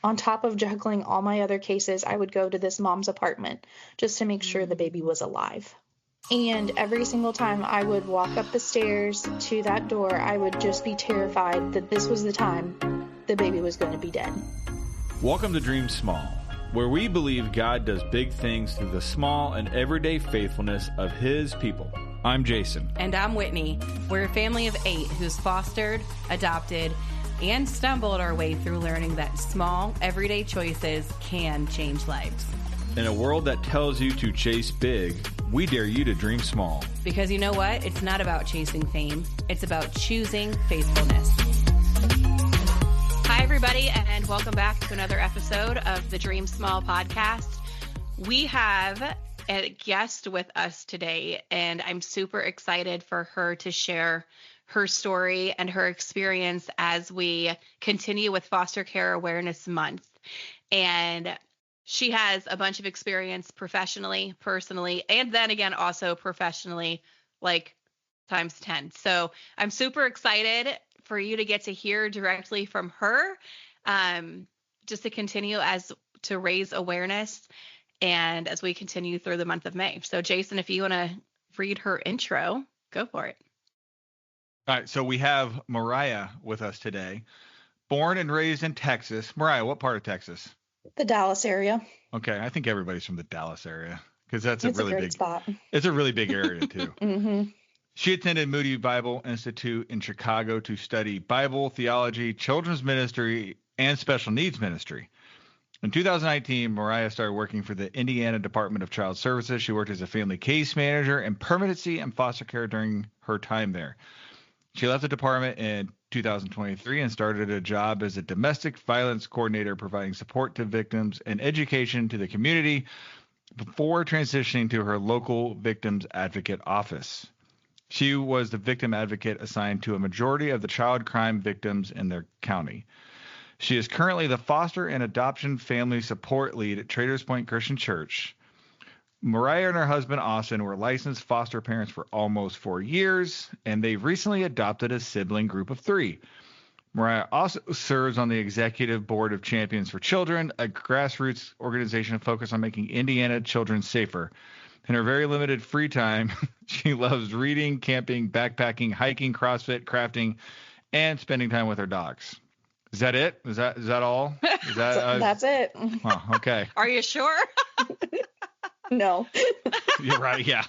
on top of juggling all my other cases, I would go to this mom's apartment just to make sure the baby was alive. And every single time I would walk up the stairs to that door, I would just be terrified that this was the time the baby was going to be dead. Welcome to Dream Small, where we believe God does big things through the small and everyday faithfulness of His people. I'm Jason. And I'm Whitney. We're a family of 8 who's fostered, adopted, and stumbled our way through learning that small, everyday choices can change lives. In a world that tells you to chase big, we dare you to dream small. Because you know what? It's not about chasing fame. It's about choosing faithfulness. Hi, everybody, and welcome back to another episode of the Dream Small podcast. We have a guest with us today, and I'm super excited for her to share her story and her experience as we continue with Foster Care Awareness Month. And she has a bunch of experience professionally, personally, and then again, also professionally, like times 10. So I'm super excited for you to get to hear directly from her, just to continue to raise awareness and as we continue through the month of May. So Jason, if you want to read her intro, go for it. All right, so we have Moriah with us today. Born and raised in Texas. Moriah, what part of Texas? The Dallas area. Okay, I think everybody's from the Dallas area because it's a really big spot. It's a really big area too. Mm-hmm. She attended Moody Bible Institute in Chicago to study Bible, theology, children's ministry, and special needs ministry. In 2019, Moriah started working for the Indiana Department of Child Services. She worked as a family case manager and permanency and foster care during her time there. She left the department in 2023 and started a job as a domestic violence coordinator, providing support to victims and education to the community before transitioning to her local victims advocate office. She was the victim advocate assigned to a majority of the child crime victims in their county. She is currently the foster and adoption family support lead at Traders Point Christian Church. Moriah and her husband, Austin, were licensed foster parents for almost 4 years, and they recently adopted a sibling group of 3. Moriah also serves on the executive board of Champions for Children, a grassroots organization focused on making Indiana children safer. In her very limited free time, she loves reading, camping, backpacking, hiking, CrossFit, crafting, and spending time with her dogs. Is that it? Is that all? Is that, That's it. Oh, okay. Are you sure? No. You're right. Yeah.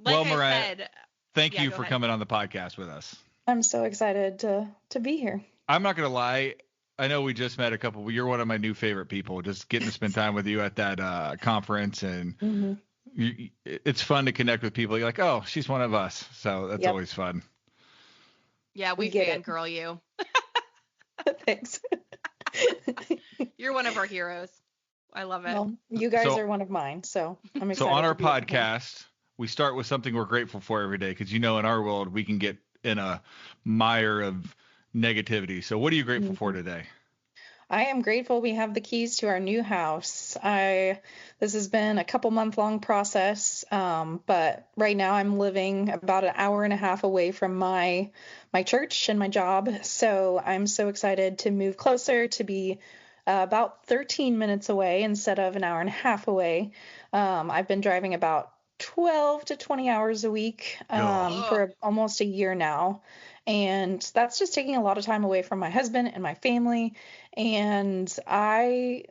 Like well, I Moriah, said, thank you go for ahead. coming on the podcast with us. I'm so excited to be here. I'm not going to lie. I know we just met you're one of my new favorite people, just getting to spend time with you at that conference. And Mm-hmm. it's fun to connect with people. You're like, oh, she's one of us. So that's always fun. Yeah, we fangirl you. Thanks. You're one of our heroes. I love it. Well, you guys are one of mine, so I'm excited. So on our to be here. podcast, we start with something we're grateful for every day because, in our world, we can get in a mire of negativity. So what are you grateful for today? I am grateful we have the keys to our new house. This has been a couple month long process, but right now I'm living about an hour and a half away from my church and my job. So I'm so excited to move closer, to be about 13 minutes away instead of an hour and a half away. I've been driving about 12 to 20 hours a week for almost a year now. And that's just taking a lot of time away from my husband and my family. And I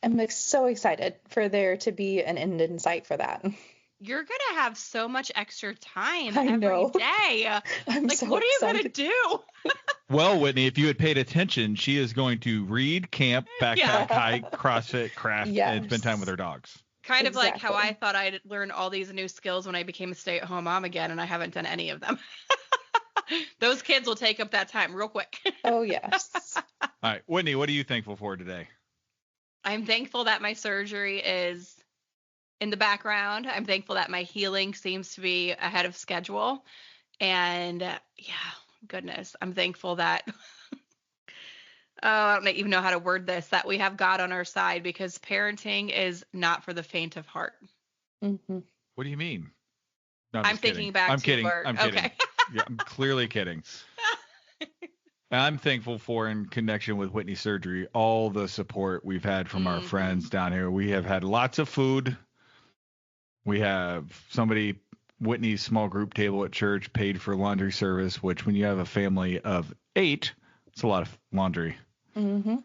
am so excited for there to be an end in sight for that. You're going to have so much extra time I know. every day. I'm like, so what are you going to excited. do? Well, Whitney, if you had paid attention, she is going to read, camp, backpack, hike, CrossFit, craft, and spend time with her dogs. Kind of like how I thought I'd learn all these new skills when I became a stay-at-home mom again, and I haven't done any of them. Those kids will take up that time real quick. Oh, yes. All right. Whitney, what are you thankful for today? I'm thankful that my surgery is in the background. I'm thankful that my healing seems to be ahead of schedule. And goodness, I'm thankful that I don't even know how to word this, that we have God on our side, because parenting is not for the faint of heart. Mm-hmm. What do you mean? No, I'm thinking back I'm to kidding. Bert. I'm kidding. Okay. Yeah, I'm clearly kidding. I'm thankful for, in connection with Whitney surgery, all the support we've had from our friends down here. We have had lots of food. We have Whitney's small group table at church paid for laundry service, which when you have a family of 8, it's a lot of laundry. Mm-hmm.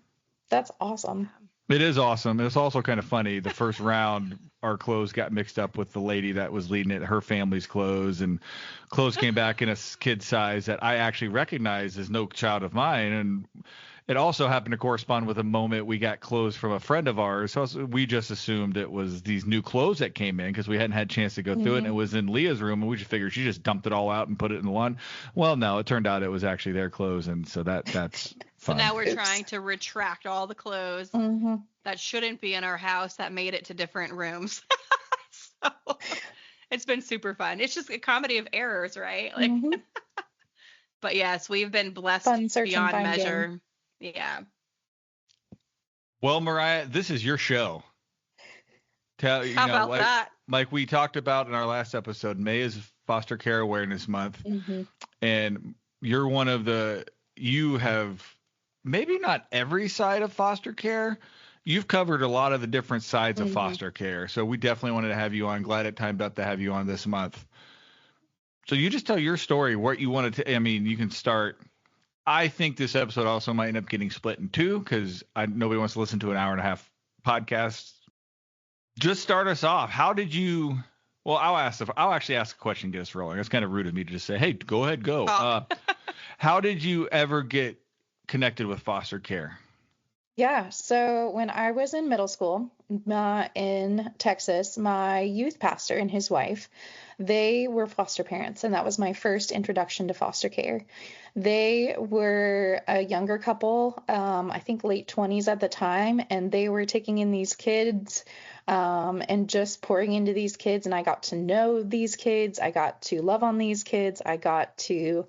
That's awesome. It is awesome. It's also kind of funny. The first round, our clothes got mixed up with the lady that was leading it, her family's clothes, and clothes came back in a kid size that I actually recognized as no child of mine. And it also happened to correspond with a moment we got clothes from a friend of ours. So we just assumed it was these new clothes that came in because we hadn't had a chance to go through it. And it was in Leah's room, and we just figured she just dumped it all out and put it in the lawn. Well, no, it turned out it was actually their clothes. And so that's So fun. now we're trying to retract all the clothes that shouldn't be in our house that made it to different rooms. So it's been super fun. It's just a comedy of errors, right? Like, but yes, we've been blessed beyond measure. Yeah. Well, Moriah, this is your show. How about that? Like we talked about in our last episode, May is Foster Care Awareness Month. And you're you have maybe not every side of foster care. You've covered a lot of the different sides of foster care. So we definitely wanted to have you on. Glad it timed up to have you on this month. So you just tell your story, what you wanted to, you can start. I think this episode also might end up getting split in 2 because nobody wants to listen to an hour and a half podcast. Just start us off. How did you, well, I'll actually ask a question, get us rolling. It's kind of rude of me to just say, hey, go ahead, go. How did you ever get connected with foster care? Yeah, so when I was in middle school in Texas, my youth pastor and his wife, they were foster parents, and that was my first introduction to foster care. They were a younger couple, I think late 20s at the time, and they were taking in these kids and just pouring into these kids, and I got to know these kids. I got to love on these kids. I got to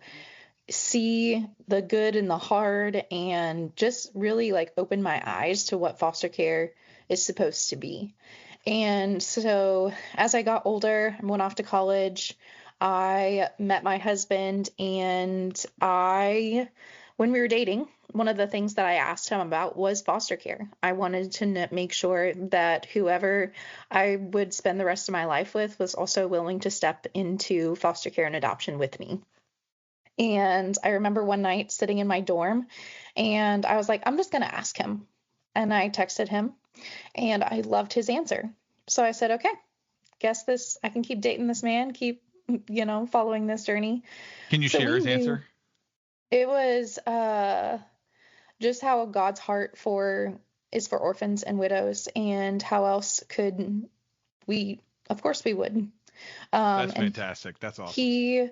see the good and the hard, and just really like open my eyes to what foster care is supposed to be. And so as I got older and went off to college, I met my husband, and when we were dating, one of the things that I asked him about was foster care. I wanted to make sure that whoever I would spend the rest of my life with was also willing to step into foster care and adoption with me. And I remember one night sitting in my dorm, and I was like, I'm just going to ask him. And I texted him, and I loved his answer. So I said, okay, I can keep dating this man, keep, following this journey. Can you share his answer? It was just how God's heart is for orphans and widows, and how else could we, of course we would. That's fantastic. That's awesome. He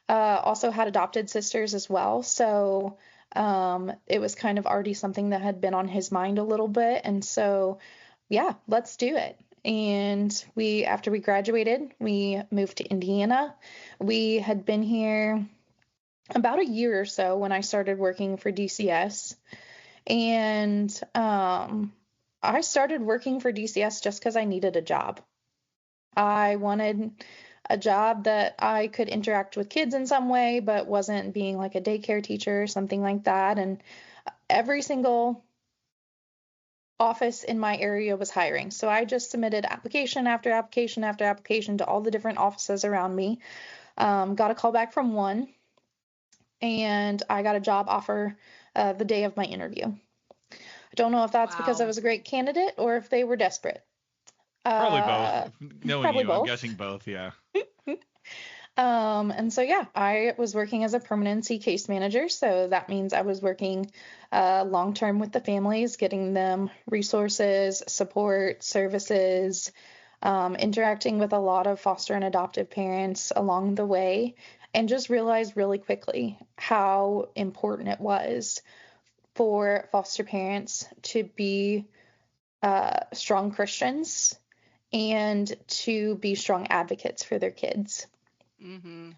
also had adopted sisters as well. So it was kind of already something that had been on his mind a little bit. And so, yeah, let's do it. And after we graduated, we moved to Indiana. We had been here about a year or so when I started working for DCS. And I started working for DCS just because I needed a job. I wanted a job that I could interact with kids in some way, but wasn't being like a daycare teacher or something like that. And every single office in my area was hiring. So I just submitted application after application after application to all the different offices around me. Got a call back from one, and I got a job offer the day of my interview. I don't know if that's because I was a great candidate or if they were desperate. Probably both. Knowing you, both. I'm guessing both, yeah. And so, yeah, I was working as a permanency case manager. So that means I was working long-term with the families, getting them resources, support, services, interacting with a lot of foster and adoptive parents along the way, and just realized really quickly how important it was for foster parents to be strong Christians and to be strong advocates for their kids.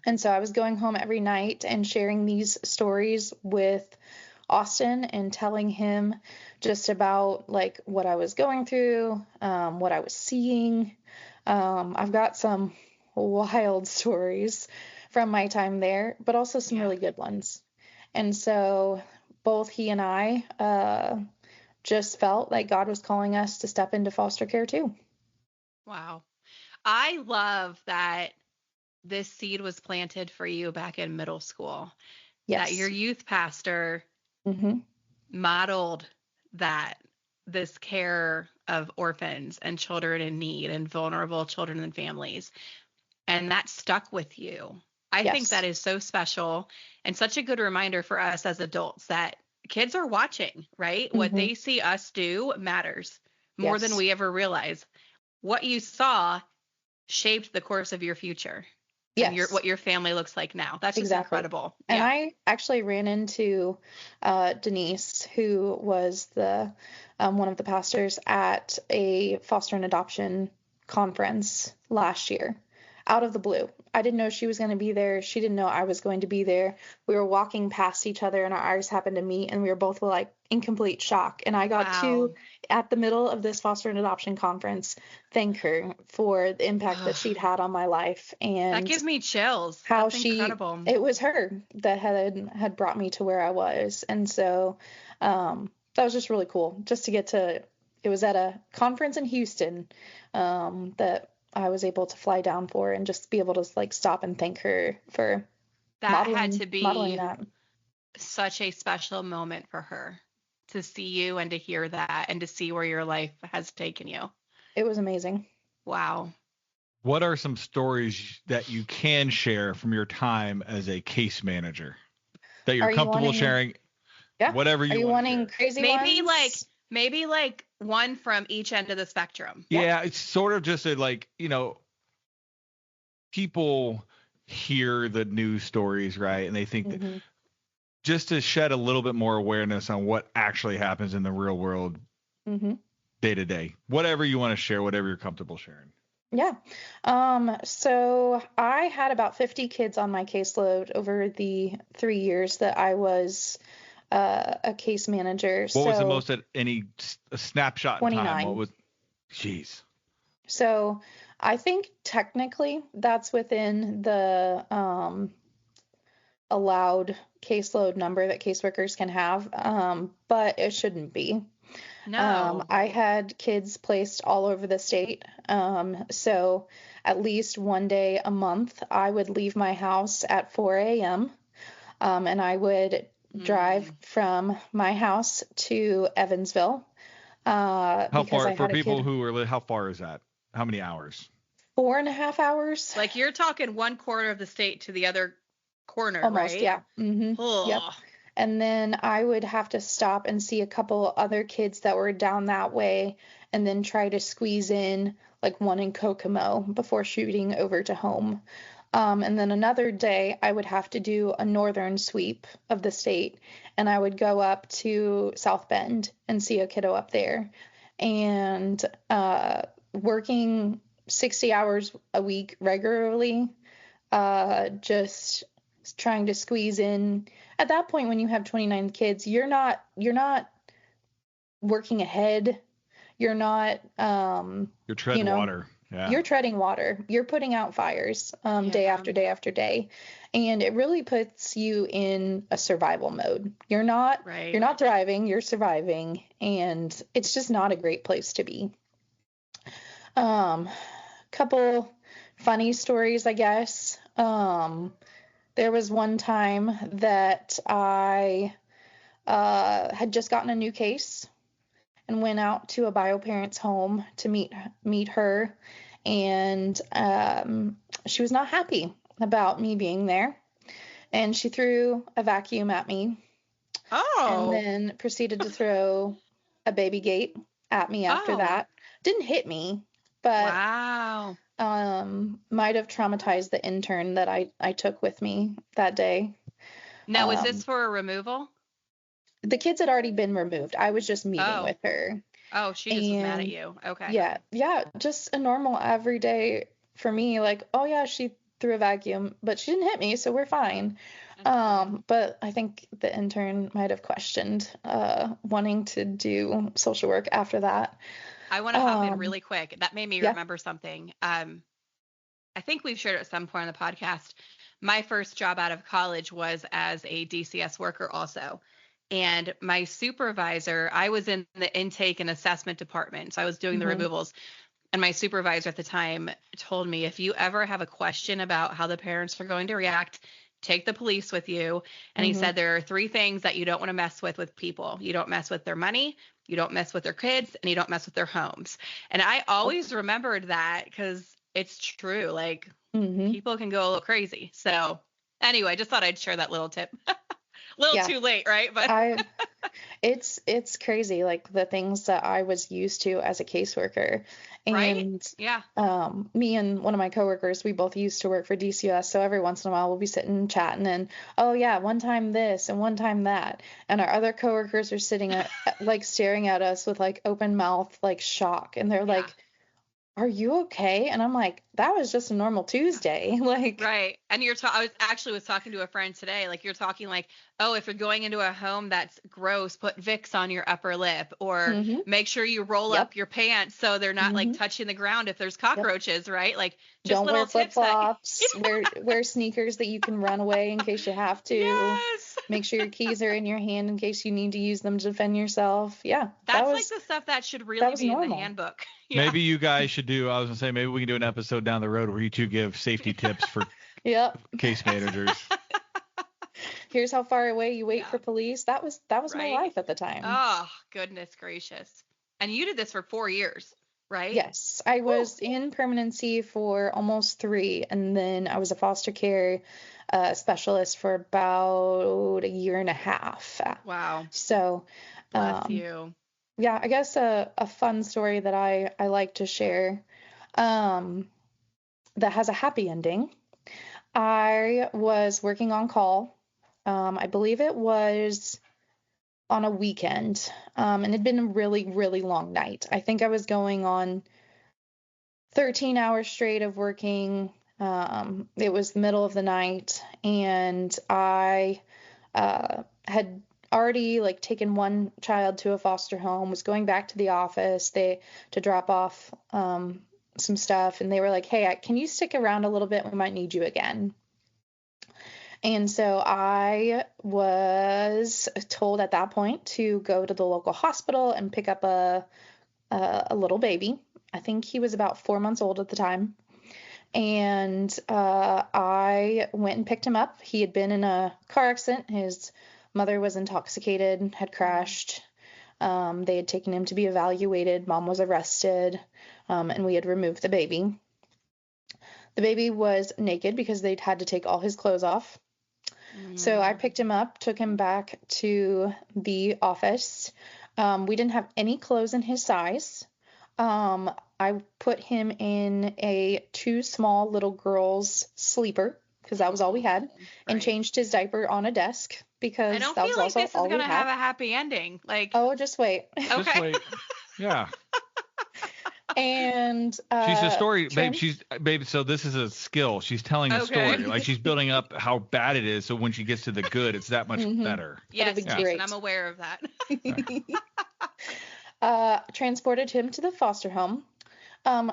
And so I was going home every night and sharing these stories with Austin and telling him just about like what I was going through, what I was seeing. I've got some wild stories from my time there, but also some really good ones. And so both he and I just felt like God was calling us to step into foster care too. Wow. I love that this seed was planted for you back in middle school, that your Yes. youth pastor Mm-hmm. modeled that this care of orphans and children in need and vulnerable children and families. And that stuck with you. I think that Yes. is so special and such a good reminder for us as adults that kids are watching, right? What Mm-hmm. they see us do matters more than Yes. we ever realize. What you saw shaped the course of your future and Yes. what your family looks like now. That's just Exactly. incredible. And Yeah. I actually ran into Denise, who was the one of the pastors at a foster and adoption conference last year, out of the blue. I didn't know she was going to be there. She didn't know I was going to be there. We were walking past each other, and our eyes happened to meet, and we were both like in complete shock. And I got Wow. to, at the middle of this foster and adoption conference, thank her for the impact that she'd had on my life That and gives me chills. how That's incredible. it was her that had brought me to where I was. And so that was just really cool just to get to, it was at a conference in Houston that I was able to fly down for and just be able to like stop and thank her for That had to modeling be that. such a special moment for her to see you and to hear that and to see where your life has taken you. It was amazing. Wow. What are some stories that you can share from your time as a case manager that you're Are you comfortable wanting, sharing? yeah. Whatever Are you you want to wanting share. crazy Maybe ones? like one from each end of the spectrum. Yeah. Yeah, it's sort of just a, like, people hear the news stories, right? And they think that Mm-hmm. just to shed a little bit more awareness on what actually happens in the real world Mm-hmm. day to day. Whatever you want to share, whatever you're comfortable sharing. Yeah. So I had about 50 kids on my caseload over the 3 years that I was a case manager. What was the So most at a snapshot in time? What 29. was, jeez. So I think technically that's within the allowed caseload number that caseworkers can have, but it shouldn't be. No. I had kids placed all over the state. So at least one day a month, I would leave my house at 4 a.m. And I would drive from my house to Evansville How because far I for had a people kid who are, how far is that? How many hours? 4.5 hours. Like you're talking one corner of the state to the other corner, Almost, right? yeah. Mm-hmm. Yep. Ugh. And then I would have to stop and see a couple other kids that were down that way and then try to squeeze in like one in Kokomo before shooting over to home. And then another day I would have to do a northern sweep of the state and I would go up to South Bend and see a kiddo up there. And working 60 hours a week regularly, just trying to squeeze in. At that point, when you have 29 kids, you're not working ahead. You're not, You're you treading know, water. Yeah. you're treading water. You're putting out fires, day Yeah. after day after day, and it really puts you in a survival mode. You're Right. not thriving. You're surviving, and it's just not a great place to be. Couple funny stories, I guess. There was one time that I had just gotten a new case and went out to a bio parent's home to meet her, and she was not happy about me being there, and she threw a vacuum at me, and Oh. then proceeded to throw a baby gate at me after Oh. that. Didn't hit me, but Wow. might have traumatized the intern that I took with me that day. Now, is this for a removal? The kids had already been removed. I was just meeting Oh. with her. Oh, she just was mad at And you. Okay. yeah, just a normal everyday for me, like, oh yeah, she threw a vacuum, but she didn't hit me, so we're fine. But I think the intern might have questioned wanting to do social work after that. I want to hop in really quick. That made me Yeah. remember something. I think we've shared it at some point on the podcast. My first job out of college was as a DCS worker also. And my supervisor, I was in the intake and assessment department, so I was doing the Mm-hmm. removals. And my supervisor at the time told me, if you ever have a question about how the parents are going to react, take the police with you. And he Mm-hmm. said there are 3 things that you don't want to mess with people. You don't mess with their money, you don't mess with their kids, and you don't mess with their homes. And I always remembered that because it's true. Like, Mm-hmm. people can go a little crazy. So anyway, just thought I'd share that little tip. Little Yeah. too late, right? But It's crazy, like the things that I was used to as a caseworker. right? And Yeah. me and one of my coworkers, we both used to work for DCS, so every once in a while we'll be sitting chatting and, oh yeah, one time this and one time that. And our other coworkers are sitting like staring at us with like open mouth, like shock. And they're Yeah. like, are you okay? And I'm like, that was just a normal Tuesday. Like, Right. And I was talking to a friend today, like you're talking like, oh, if you're going into a home that's gross, put Vicks on your upper lip, or mm-hmm. make sure you roll Yep. up your pants so they're not like Mm-hmm. touching the ground if there's Yep. cockroaches, right? Like just Don't wear little tips that flip-flops. Wear sneakers that you can run away in case you have to. Yes. Make sure your keys are in your hand in case you need to use them to defend yourself. Yeah, That's that like was the stuff that should really was be in the normal. handbook. Yeah. Maybe you guys should do, I was going to say, maybe we can do an episode down the road where you two give safety tips for Yep. case managers. Here's how far away you wait Yeah. for police. That was my Right. life at the time. Oh, goodness gracious. And you did this for 4 years, right? Yes, I was in permanency for almost 3, and then I was a foster care specialist for about a year and a half. Wow. So, Bless you. yeah, I guess a fun story that I like to share that has a happy ending. I was working on call. I believe it was on a weekend, and it'd been a really, really long night. I think I was going on 13 hours straight of working. It was the middle of the night, and I had already like taken one child to a foster home, was going back to the office to drop off some stuff, and they were like, hey, can you stick around a little bit? We might need you again. And so I was told at that point to go to the local hospital and pick up a little baby. I think he was about 4 months old at the time. And I went and picked him up. He had been in a car accident. His mother was intoxicated, had crashed. They had taken him to be evaluated. Mom was arrested, and we had removed the baby. The baby was naked because they'd had to take all his clothes off. So I picked him up, took him back to the office. We didn't have any clothes in his size. I put him in a 2 small little girls' sleeper because that was all we had, and changed his diaper on a desk because I don't that feel was like also this is all we going to have had. a happy ending. Like, Oh, just wait. okay. Just wait. Yeah. And She's a story, babe. So this is a skill. She's telling a story. Like she's building up how bad it is. So when she gets to the good, it's that much better. Yes, It'll be great. I'm aware of that. Transported him to the foster home.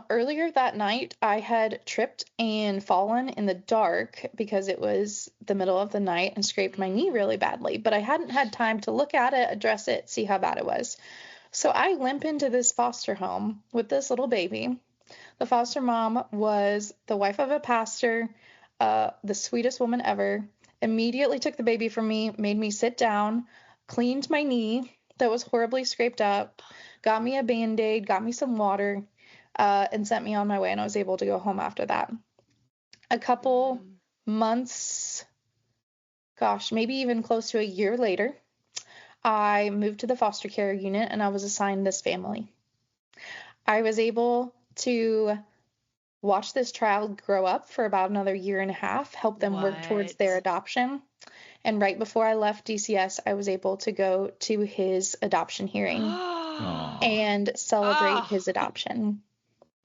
Earlier that night, I had tripped and fallen in the dark because it was the middle of the night and scraped my knee really badly, but I hadn't had time to look at it, address it, see how bad it was. So I limp into this foster home with this little baby. The foster mom was the wife of a pastor, the sweetest woman ever, immediately took the baby from me, made me sit down, cleaned my knee that was horribly scraped up, got me a Band-Aid, got me some water, and sent me on my way, and I was able to go home after that. A couple months, maybe even close to a year later, I moved to the foster care unit, and I was assigned this family. I was able to watch this child grow up for about another year and a half, help them work towards their adoption. And right before I left DCS, I was able to go to his adoption hearing and celebrate his adoption.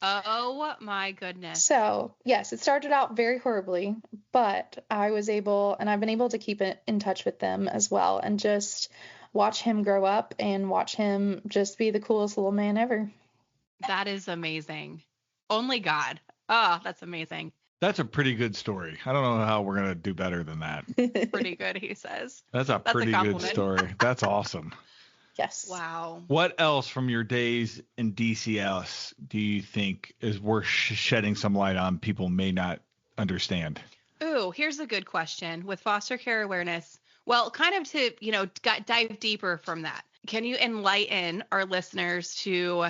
Oh my goodness. So, yes, it started out very horribly, but I was able, and I've been able to keep in touch with them as well, and just watch him grow up and watch him just be the coolest little man ever. That is amazing. Only God. Oh, that's amazing. That's a pretty good story. I don't know how we're going to do better than that. Pretty good, he says. That's a pretty good story. That's awesome. Yes. Wow. What else from your days in DCS do you think is worth shedding some light on people may not understand? Ooh, here's a good question. With foster care awareness, well, kind of to, dive deeper from that. Can you enlighten our listeners to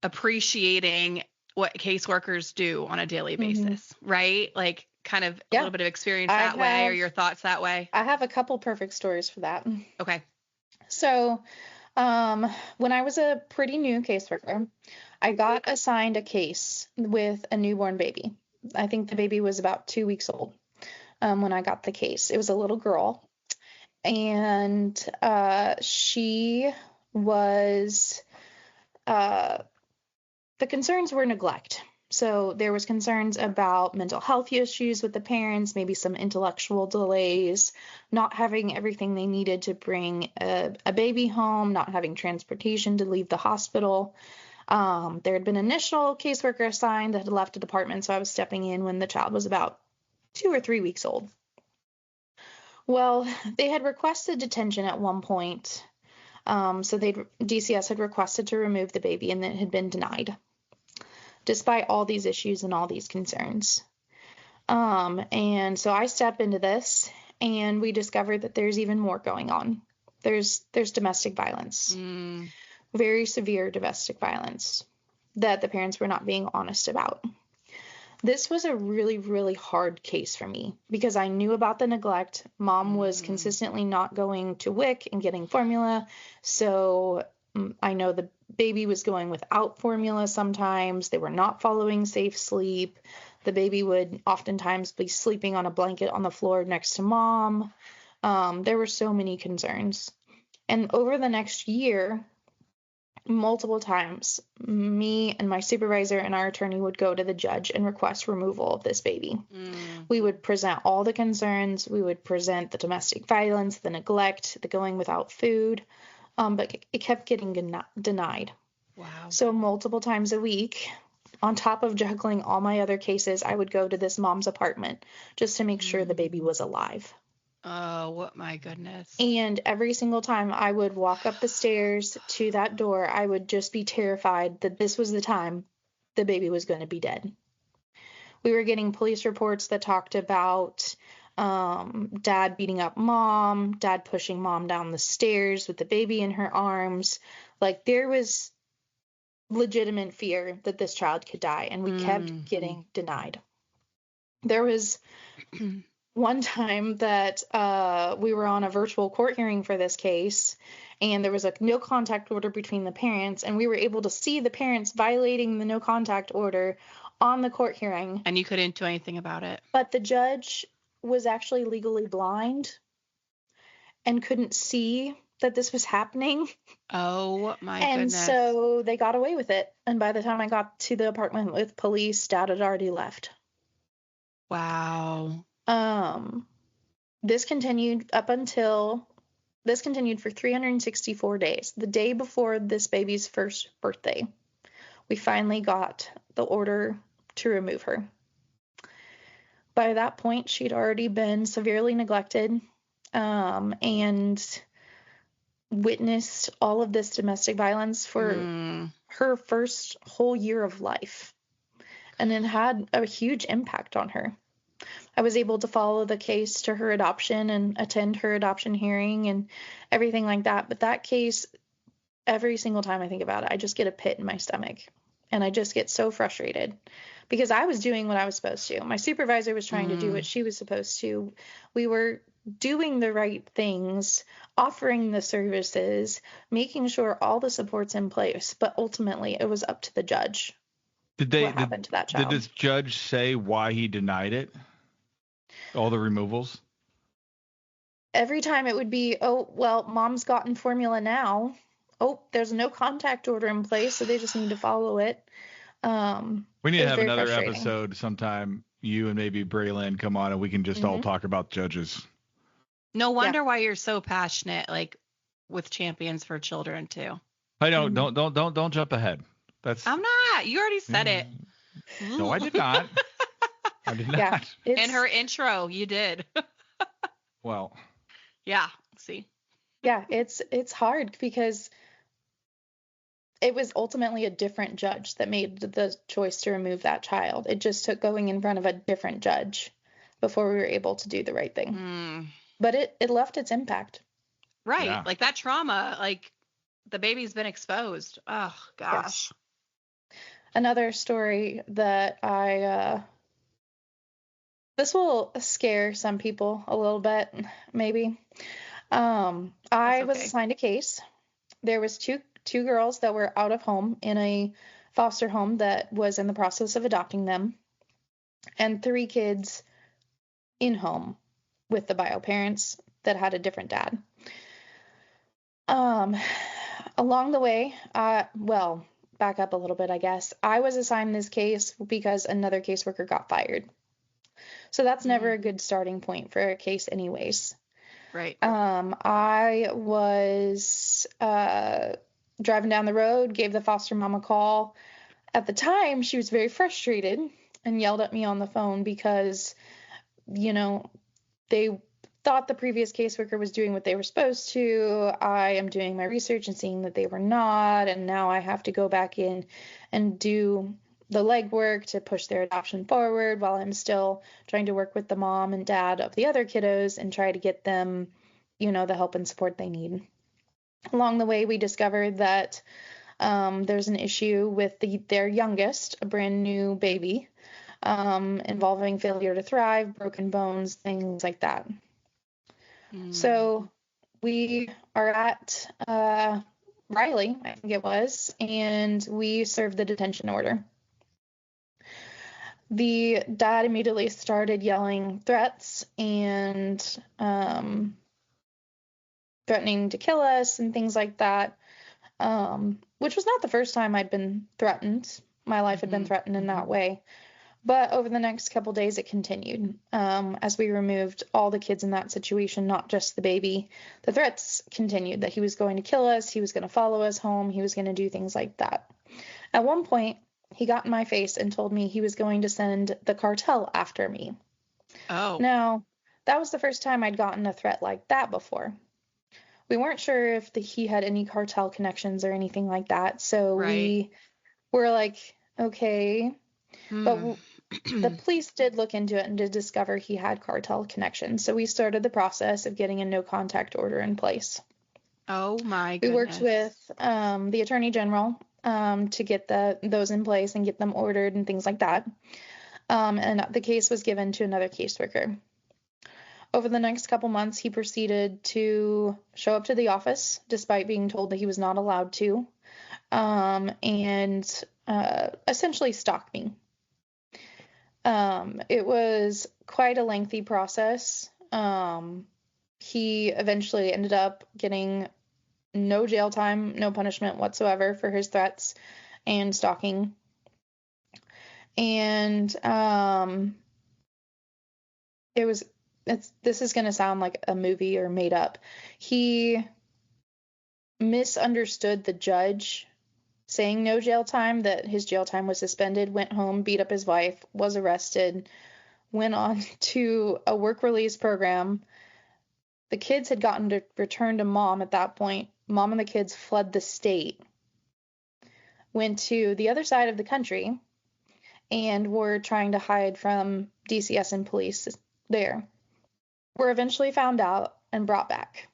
appreciating what caseworkers do on a daily basis, right? Like kind of a little bit of experience that way, or your thoughts that way? I have a couple perfect stories for that. Okay. So when I was a pretty new caseworker, I got assigned a case with a newborn baby. I think the baby was about 2 weeks old when I got the case. It was a little girl, and she was the concerns were neglect. So there was concerns about mental health issues with the parents, maybe some intellectual delays, not having everything they needed to bring a baby home, not having transportation to leave the hospital. There had been an initial caseworker assigned that had left the department, so I was stepping in when the child was about 2 or 3 weeks old. Well, they had requested detention at one point. So DCS had requested to remove the baby, and it had been denied, despite all these issues and all these concerns. And so I step into this, and we discover that there's even more going on. There's domestic violence, very severe domestic violence that the parents were not being honest about. This was a really, really hard case for me because I knew about the neglect. Mom was consistently not going to WIC and getting formula. So I know the baby was going without formula sometimes. They were not following safe sleep. The baby would oftentimes be sleeping on a blanket on the floor next to mom. There were so many concerns. And over the next year, multiple times, me and my supervisor and our attorney would go to the judge and request removal of this baby. We would present all the concerns. We would present the domestic violence, the neglect, the going without food, but it kept getting denied. Wow. So multiple times a week, on top of juggling all my other cases, I would go to this mom's apartment just to make sure the baby was alive. Oh, what my goodness. And every single time I would walk up the stairs to that door, I would just be terrified that this was the time the baby was going to be dead. We were getting police reports that talked about dad beating up mom, dad pushing mom down the stairs with the baby in her arms. Like, there was legitimate fear that this child could die, and we kept getting denied. There was one time that we were on a virtual court hearing for this case, and there was a no contact order between the parents, and we were able to see the parents violating the no contact order on the court hearing. And you couldn't do anything about it. But the judge was actually legally blind and couldn't see that this was happening. Oh my and goodness. And so they got away with it. And by the time I got to the apartment with police, dad had already left. Wow. This continued for 364 days. The day before this baby's first birthday, we finally got the order to remove her. By that point, she'd already been severely neglected, and witnessed all of this domestic violence for her first whole year of life. And it had a huge impact on her. I was able to follow the case to her adoption and attend her adoption hearing and everything like that. But that case, every single time I think about it, I just get a pit in my stomach. And I just get so frustrated because I was doing what I was supposed to. My supervisor was trying to do what she was supposed to. We were doing the right things, offering the services, making sure all the support's in place. But ultimately, it was up to the judge. What happened to that child? Did this judge say why he denied it? All the removals? Every time it would be, oh, well, mom's gotten formula now. Oh, there's no contact order in place, so they just need to follow it. We need to have another episode sometime. You and maybe Braylon come on and we can just all talk about judges. No wonder why you're so passionate, like with Champions for Children too. I don't jump ahead. I'm not. You already said it. No, I did not. I did Yeah, not. In her intro, you did. Well, Yeah. See? yeah, it's hard because it was ultimately a different judge that made the choice to remove that child. It just took going in front of a different judge before we were able to do the right thing. Mm. But it left its impact. Right. Yeah. Like that trauma, like the baby's been exposed. Oh, gosh. Yes. Another story that this will scare some people a little bit, maybe. I was okay. assigned a case. There was two girls that were out of home in a foster home that was in the process of adopting them, and 3 kids in home with the bio parents that had a different dad. Along the way, well, back up a little bit, I guess. I was assigned this case because another caseworker got fired. So that's never a good starting point for a case anyways. Right. I was driving down the road, gave the foster mom a call. At the time, she was very frustrated and yelled at me on the phone because, they thought the previous caseworker was doing what they were supposed to. I am doing my research and seeing that they were not, and now I have to go back in and do the legwork to push their adoption forward while I'm still trying to work with the mom and dad of the other kiddos and try to get them, the help and support they need. Along the way, we discovered that there's an issue with their youngest, a brand new baby, involving failure to thrive, broken bones, things like that. So we are at Riley, I think it was, and we served the detention order. The dad immediately started yelling threats and threatening to kill us and things like that, which was not the first time I'd been threatened. My life had been threatened in that way. But over the next couple days, it continued. As we removed all the kids in that situation, not just the baby, the threats continued that he was going to kill us, he was going to follow us home, he was going to do things like that. At one point, he got in my face and told me he was going to send the cartel after me. Oh. Now, that was the first time I'd gotten a threat like that before. We weren't sure if he had any cartel connections or anything like that, so we were like, okay. But the police did look into it and did discover he had cartel connections. So we started the process of getting a no contact order in place. Oh my goodness. We worked with the Attorney General to get those in place and get them ordered and things like that. And the case was given to another caseworker. Over the next couple months, he proceeded to show up to the office despite being told that he was not allowed to, and essentially stalk me. It was quite a lengthy process. He eventually ended up getting no jail time, no punishment whatsoever for his threats and stalking. And this is going to sound like a movie or made up. He misunderstood the judge saying no jail time, that his jail time was suspended, went home, beat up his wife, was arrested, went on to a work release program. The kids had gotten to return to mom at that point. Mom and the kids fled the state, went to the other side of the country, and were trying to hide from DCS and police there. Were eventually found out and brought back.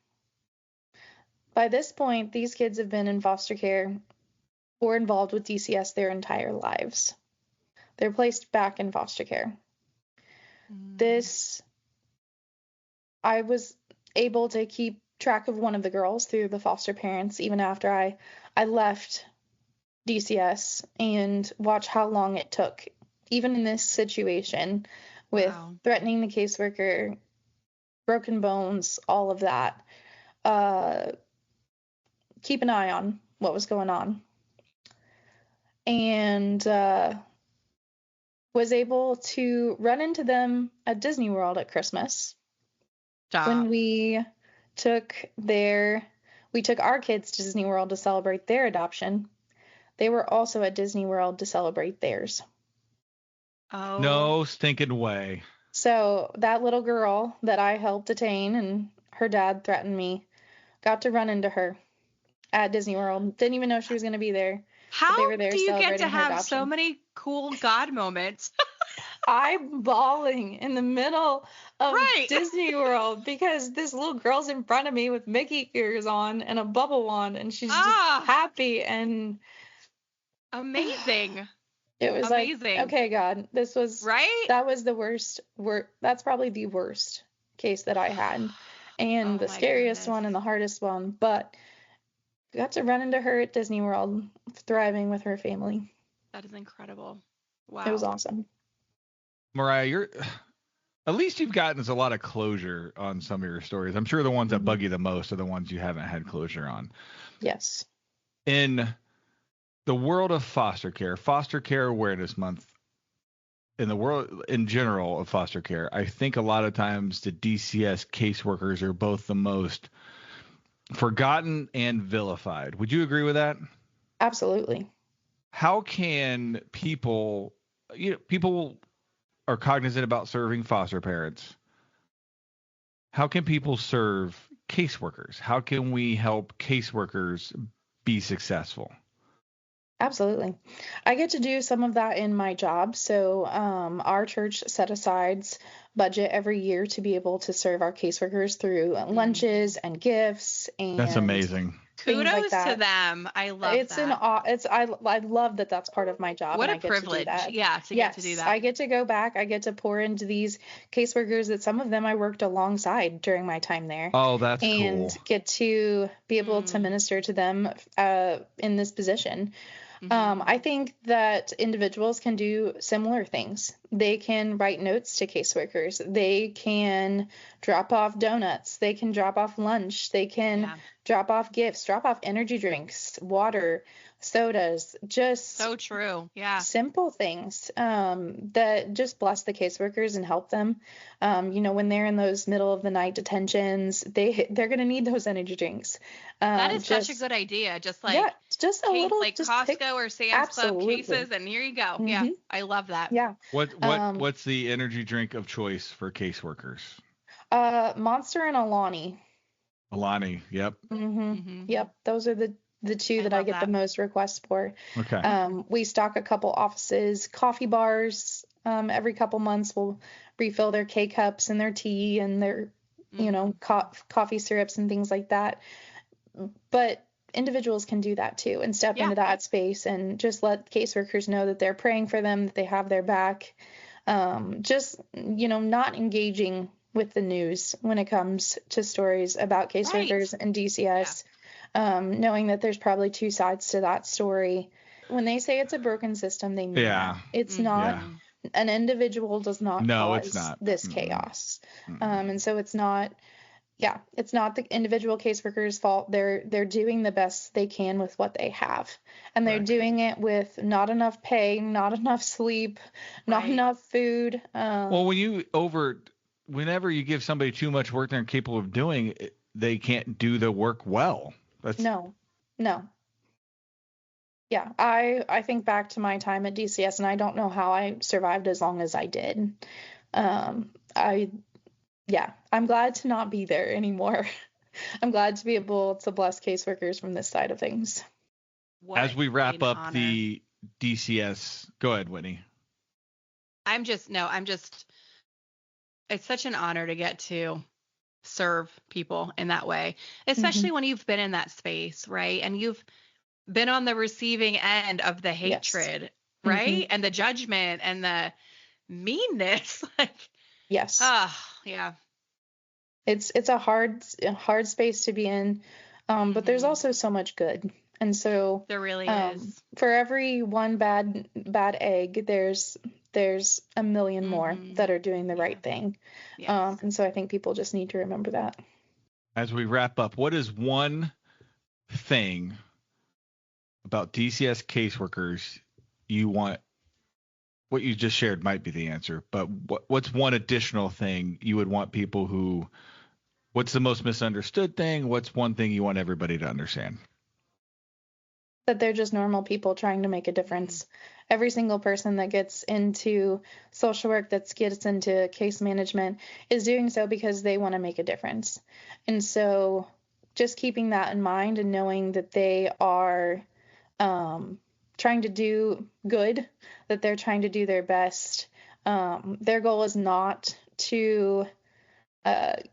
By this point, these kids have been in foster care or involved with DCS their entire lives. They're placed back in foster care. I was able to keep track of one of the girls through the foster parents even after I left DCS and watch how long it took, even in this situation with threatening the caseworker, broken bones, all of that. Keep an eye on what was going on. And was able to run into them at Disney World at Christmas. Stop. When we took our kids to Disney World to celebrate their adoption. They were also at Disney World to celebrate theirs. Oh, No stinking way. So that little girl that I helped detain and her dad threatened me, got to run into her at Disney World. Didn't even know she was going to be there, but how they were there do you get to celebrating her have so adoption. many cool God moments? I'm bawling in the middle of Right. Disney World because this little girl's in front of me with Mickey ears on and a bubble wand, and she's just Ah, happy. And amazing. it was like, Amazing. okay, God, Right? that was the worst. That's probably the worst case that I had, and Oh the my scariest goodness. one and the hardest one. But got to run into her at Disney World, thriving with her family. That is incredible. It was Wow. awesome. Mariah, at least you've gotten us a lot of closure on some of your stories. I'm sure the ones that bug you the most are the ones you haven't had closure on. Yes. In the world of foster care awareness month, in the world in general of foster care, I think a lot of times the DCS caseworkers are both the most forgotten and vilified. Would you agree with that? Absolutely. How can people, people are cognizant about serving foster parents. How can people serve caseworkers? How can we help caseworkers be successful? Absolutely. I get to do some of that in my job. So, our church set aside budget every year to be able to serve our caseworkers through lunches and gifts That's and amazing. things like Kudos to that. them. I love It's an that. it's I love that that's part of my job What and a I get to do privilege. that. Yeah, to get to do Yes, that. I get to go back. I get to pour into these caseworkers that some of them I worked alongside during my time there. Oh, that's And cool. get to be able to minister to them in this position. I think that individuals can do similar things. They can write notes to caseworkers. They can drop off donuts. They can drop off lunch. They can drop off gifts, drop off energy drinks, water, sodas, just So true. Yeah. simple things that just bless the caseworkers and help them. When they're in those middle of the night detentions, they're going to need those energy drinks. That is such a good idea. Just like just a little, like just Costco or Sam's Club absolutely. cases, and here you go. Mm-hmm. Yeah, I love that. Yeah. What's the energy drink of choice for caseworkers? Monster and Alani. Alani, yep. Yep, those are the two that I get the most requests for. Okay. We stock a couple offices, coffee bars. Every couple months we'll refill their K-cups and their tea and their, coffee syrups and things like that. But individuals can do that too and step into that space and just let caseworkers know that they're praying for them, that they have their back. Not engaging with the news when it comes to stories about caseworkers and DCS, knowing that there's probably two sides to that story. When they say it's a broken system, they mean that. It's not. An individual does not cause this chaos. And so it's not the individual caseworker's fault. They're doing the best they can with what they have. And they're doing it with not enough pay, not enough sleep, not enough food. Well, whenever you give somebody too much work they're capable of doing, they can't do the work well. No. Yeah, I think back to my time at DCS, and I don't know how I survived as long as I did. I'm glad to not be there anymore. I'm glad to be able to bless caseworkers from this side of things. As we wrap up the DCS, go ahead, Whitney. It's such an honor to get to serve people in that way, especially when you've been in that space, right? And you've been on the receiving end of the hatred, right? And the judgment and the meanness. Yes. Yeah. It's a hard space to be in, but there's also so much good. And so there really is. For every one bad egg, there's a million more that are doing the right thing. Yes. And so I think people just need to remember that. As we wrap up, what is one thing about DCS caseworkers you want? What you just shared might be the answer, but what's one additional thing you would want people who? What's the most misunderstood thing? What's one thing you want everybody to understand? that they're just normal people trying to make a difference. Every single person that gets into social work, that gets into case management, is doing so because they want to make a difference. And so just keeping that in mind and knowing that they are trying to do good, that they're trying to do their best. Their goal is not to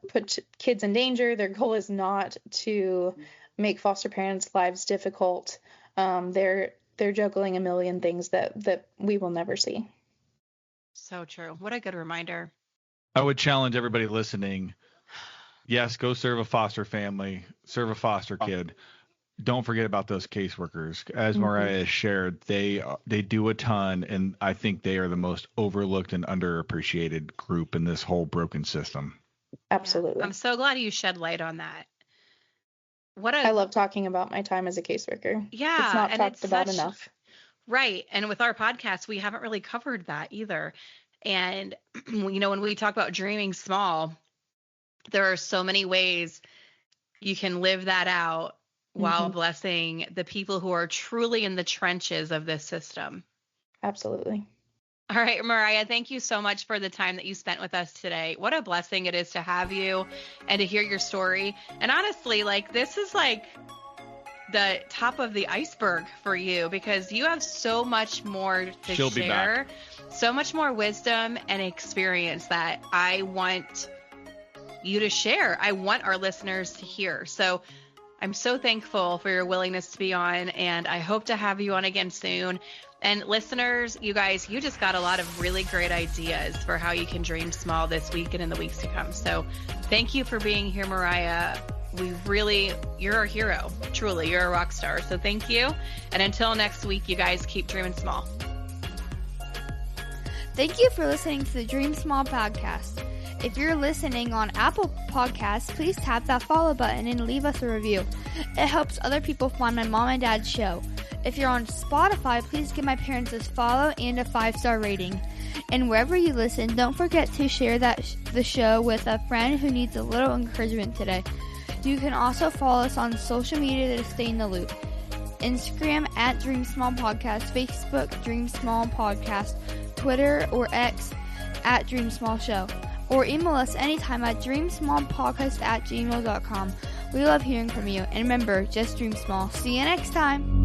put kids in danger. Their goal is not to make foster parents' lives difficult. They're juggling a million things that we will never see. So true. What a good reminder. I would challenge everybody listening. Yes, go serve a foster family, serve a foster kid. Don't forget about those caseworkers. As Moriah has shared, they do a ton, and I think they are the most overlooked and underappreciated group in this whole broken system. Absolutely. Yeah. I'm so glad you shed light on that. I love talking about my time as a caseworker. Yeah. It's not talked about enough. Right. And with our podcast, we haven't really covered that either. And, when we talk about dreaming small, there are so many ways you can live that out while blessing the people who are truly in the trenches of this system. Absolutely. All right, Moriah, thank you so much for the time that you spent with us today. What a blessing it is to have you and to hear your story. And honestly, this is the top of the iceberg for you, because you have so much more to She'll be share, back. So much more wisdom and experience that I want you to share. I want our listeners to hear. So I'm so thankful for your willingness to be on, and I hope to have you on again soon. And listeners, you guys, you just got a lot of really great ideas for how you can dream small this week and in the weeks to come. So thank you for being here, Moriah. You're a hero. Truly, you're a rock star. So thank you. And until next week, you guys keep dreaming small. Thank you for listening to the Dream Small podcast. If you're listening on Apple Podcasts, please tap that follow button and leave us a review. It helps other people find my mom and dad's show. If you're on Spotify, please give my parents a follow and a 5-star rating. And wherever you listen, don't forget to share the show with a friend who needs a little encouragement today. You can also follow us on social media to stay in the loop. Instagram at Dream Small Podcast, Facebook Dream Small Podcast, Twitter or X at Dream Small Show. Or email us anytime at dreamsmallpodcast@gmail.com. We love hearing from you. And remember, just dream small. See you next time.